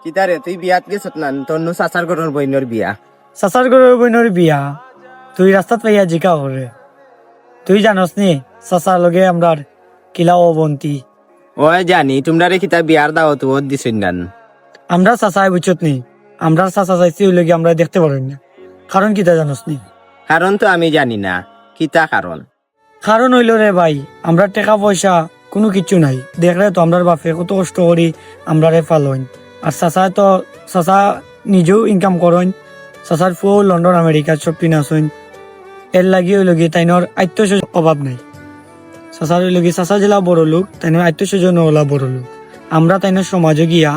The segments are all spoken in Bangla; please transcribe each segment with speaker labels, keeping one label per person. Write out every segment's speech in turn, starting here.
Speaker 1: কিতারে তুই বিয়াত গেছত না তোর চাচার ঘরের বইনের বিয়া?
Speaker 2: চাচার ঘরের বোনের বিয়া তুই রাস্তাত পাইয়া জিকা করে তুই জানস নি চাচার লগে আমরা কিলা অবন্তি
Speaker 1: ওই জানি তোমরা রে কিতা বিয়ার দাওয়াত ওর দিছই না।
Speaker 2: আমরা চাচাই বুঝছত নি আমরা চাচা চাইছি ওই লগে আমরা দেখতে পারি না কারণ কিতা জানস নি?
Speaker 1: কারণ তো আমি জানি না কিতা কারণ।
Speaker 2: কারণ হইল রে ভাই আমরা টাকা পয়সা কোনো কিছু নাই দেখলে তো আমরার বাপে কত কষ্ট করি আমরা রে পালন আর চাচা নিজেও ইনকাম করেন চাচার ফুও লন্ডন আমেরিকা সব পিনাছইন এর লাগি ওই লগে তাইনর আত্মীয় অভাব নাই চাচার ওই লগে চাচা জেলা বড় লোক তাইনর আত্মীয় ওলা বড় লোক আমরা তাইনর সমাজে গিয়া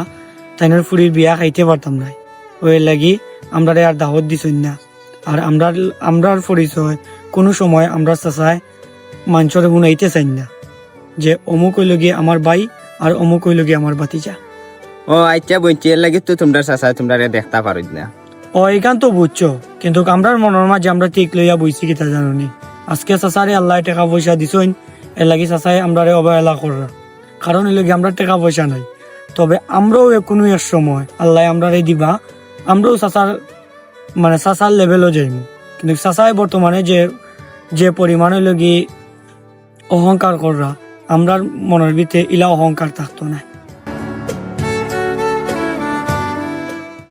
Speaker 2: তাইনর ফুরির বিয়া খাইতে পারতাম নাই ওই লাগি আমরা আর দাওয়াত দিছইন না আর আমরার পরিচয় কোনো সময় আমরা চাচায় মানুষের শুনাইতে চাই না যে অমুক হইল গিয়ে আমার ভাই আর অমুক হইল গিয়ে আমার ভাতিজা।
Speaker 1: ও আচ্ছা বলছি এর লাগে তো তোমরা চাচা তোমরা রে দেখতে পারো না।
Speaker 2: ও এখান তো বুঝছো কিন্তু আমরার মনের মাঝে আমরা ঠিক লইয়া বইছি কিতা জানি আজকে চাচারে আল্লাহ টাকা পয়সা দিছইন এর লাগি চাচাই আমরা অবহেলা করা কারণ এর লাগে আমরা টাকা পয়সা নাই তবে আমরাও কোনো এক সময় আল্লাহ আমরা দিবা আমরাও চাচার লেভেলও যাইব কিন্তু চাচাই বর্তমানে যে পরিমাণে লগি অহংকার করা আমরার মনের ভিতরে ইলা অহংকার থাকতো না।